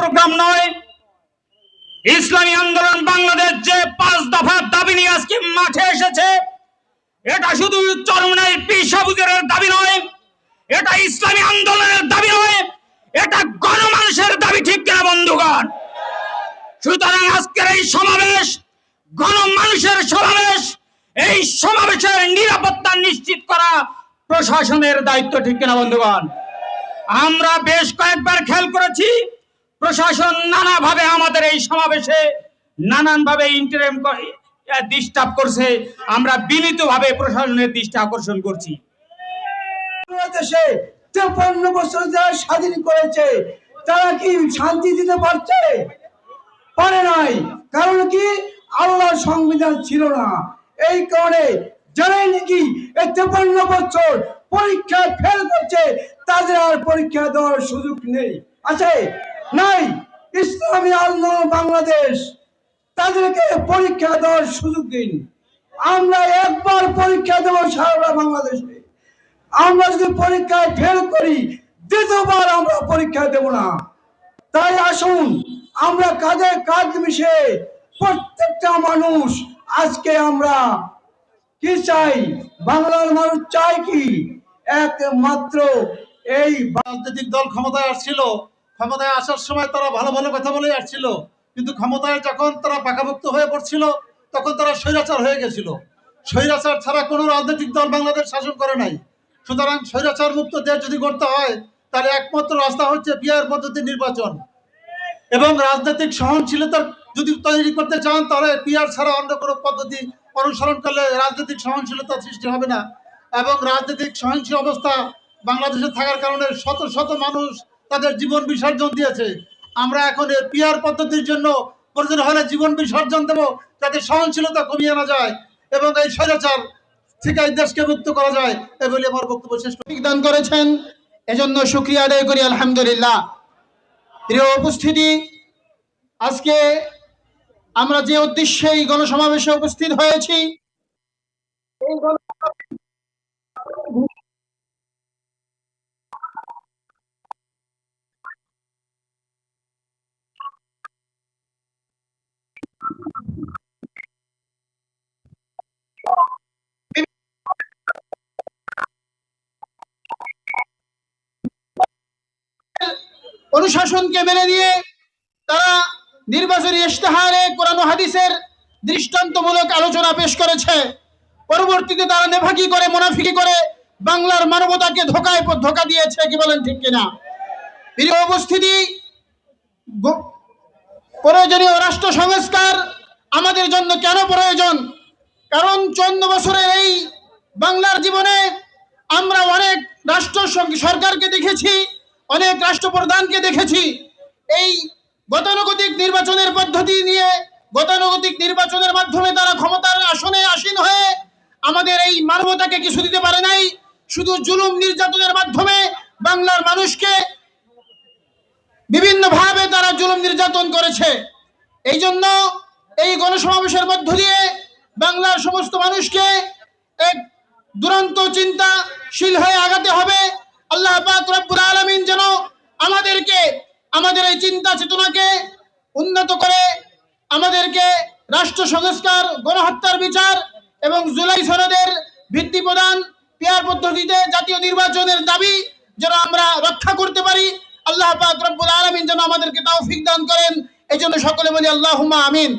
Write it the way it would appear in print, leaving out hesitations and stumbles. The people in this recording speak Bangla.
প্রোগ্রাম নয়। ইসলামী আন্দোলন বাংলাদেশ যে 5 দফার দাবি নিয়ে আজকে মাঠে এসেছে, এটা শুধু চরমনাইর পীর সাহেবের দাবি নয়, এটা ইসলামী আন্দোলনের দাবি নয়, এটা গণমানুষের দাবি। ঠিক কিনা বন্ধুগণ? সুতরাং আজকের এই সমাবেশ গণমানুষের সমাবেশ। এই সমাবেশের নিরাপত্তা নিশ্চিত করা প্রশাসনের দায়িত্ব। ঠিক কিনা বন্ধুগণ? আমরা বেশ কয়েকবার খেয়াল করেছি প্রশাসন নানাভাবে আমাদের এই সমাবেশে নানানভাবে ডিস্টার্ব করছে। আমরা বিনীতভাবে প্রশাসনের দৃষ্টি আকর্ষণ করছি। বাংলাদেশে 53 বছর যারা স্বাধীন করেছে তারা কি শান্তি দিতে পারছে? পারে নাই। কারণ কি? আল্লাহর সংবিধান ছিল না। এই কারণে যারাই নাকি 53 বছর পরীক্ষা ফেল করছে তাদের আর পরীক্ষা দেওয়ার সুযোগ নেই। আছে? নাই। ইসলামী আন্দোলন বাংলাদেশ তাদেরকে পরীক্ষা দেওয়ার সুযোগ দিন। আমরা একবার পরীক্ষা দেবো সারা বাংলাদেশে। আমরা যদি পরীক্ষায় ফেল করি দ্বিতীয়বার আমরা পরীক্ষা দেব না। তাই আসুন আমরা কাঁধে কাঁধ মিশে প্রত্যেকটা মানুষ আজকে আমরা কি চাই? বাংলার মানুষ চাই কি? একমাত্র এই রাজনৈতিক দল ক্ষমতায় আসছিল, ক্ষমতায় আসার সময় তারা ভালো ভালো কথা বলে আসছিল, কিন্তু ক্ষমতায় যখন তারা পাকাভুক্ত হয়ে পড়ছিল তখন তারা স্বৈরাচার হয়ে গেছিল। স্বৈরাচার ছাড়া কোনো রাজনৈতিক দল বাংলাদেশ শাসন করে নাই। সুতরাং স্বৈরাচার মুক্ত দেশ যদি করতে হয় তাহলে একমাত্র রাস্তা হচ্ছে পিআর পদ্ধতির নির্বাচন। এবং রাজনৈতিক সহনশীলতা যদি তৈরি করতে চান তাহলে পিআর ছাড়া অন্য কোনো পদ্ধতি অনুসরণ করলে রাজনৈতিক সহনশীলতা সৃষ্টি হবে না। এবং রাজনৈতিক সহিংস অবস্থা বাংলাদেশে থাকার কারণে শত শত মানুষ তাদের জীবন বিসর্জন দিয়েছে। আমরা এখন এই পিআর পদ্ধতির জন্য প্রয়োজন হলে জীবন বিসর্জন দেব, যাতে সহনশীলতা কমিয়ে আনা যায় এবং এই স্বৈরাচার থেকে এই দেশকে মুক্ত করা যায়। এই বলে আমার বক্তব্য শেষ দান করেছেন, এজন্য শুকরিয়া আদায় করি আলহামদুলিল্লাহ। প্রিয় উপস্থিতি, আজকে আমরা যে উদ্দেশ্যে এই গণসমাবেশে উপস্থিত হয়েছি, অনুশাসনকে মেনে নিয়ে তারা নির্বাচনী ইশতেহারে কোরআন ও হাদিসের দৃষ্টান্তমূলক আলোচনা পেশ করেছে। পরবর্তীতে তারা নেফাকি করে, মুনাফিকি করে বাংলার মানবতাকে ধোঁকা দিয়েছে। কি বলেন ঠিক কিনা? প্রিয় উপস্থিতি, প্রয়োজনীয় রাষ্ট্র সংস্কার আমাদের জন্য কেন প্রয়োজন? কারণ 54 বছরের এই বাংলার জীবনে আমরা অনেক রাষ্ট্র সরকারকে দেখেছি, অনেক রাষ্ট্রপ্রধানকে দেখেছি। এই গতানুগতিক নির্বাচনের পদ্ধতি নিয়ে, গতানুগতিক নির্বাচনের মাধ্যমে তারা ক্ষমতার আসনে আসীন হয়ে আমাদের এই মানবতাকে কিছু দিতে পারে নাই। শুধু জুলুম নির্যাতনের মাধ্যমে বাংলার মানুষকে বিভিন্নভাবে তারা জুলুম নির্যাতন করেছে। এই জন্য এই গণসমাবেশের মধ্য দিয়ে বাংলার সমস্ত মানুষকে এক দুরন্ত চিন্তাশীল হয়ে আগাতে হবে। আল্লাহ পাক রব্বুল আলামিন যেন আমাদেরকে, আমাদের এই চিন্তা চেতনাকে উন্নত করে আমাদেরকে রাষ্ট্র সংস্কার, গণহত্যার বিচার এবং জুলাই সনদের ভিত্তি প্রদান, পিআর পদ্ধতিতে জাতীয় নির্বাচনের দাবি যেন আমরা রক্ষা করতে পারি। আল্লাহ পাক রব্বুল আলামিন যেন আমাদেরকে তৌফিক দান করেন। এই জন্য সকলে বলি আল্লাহুম্মা আমিন।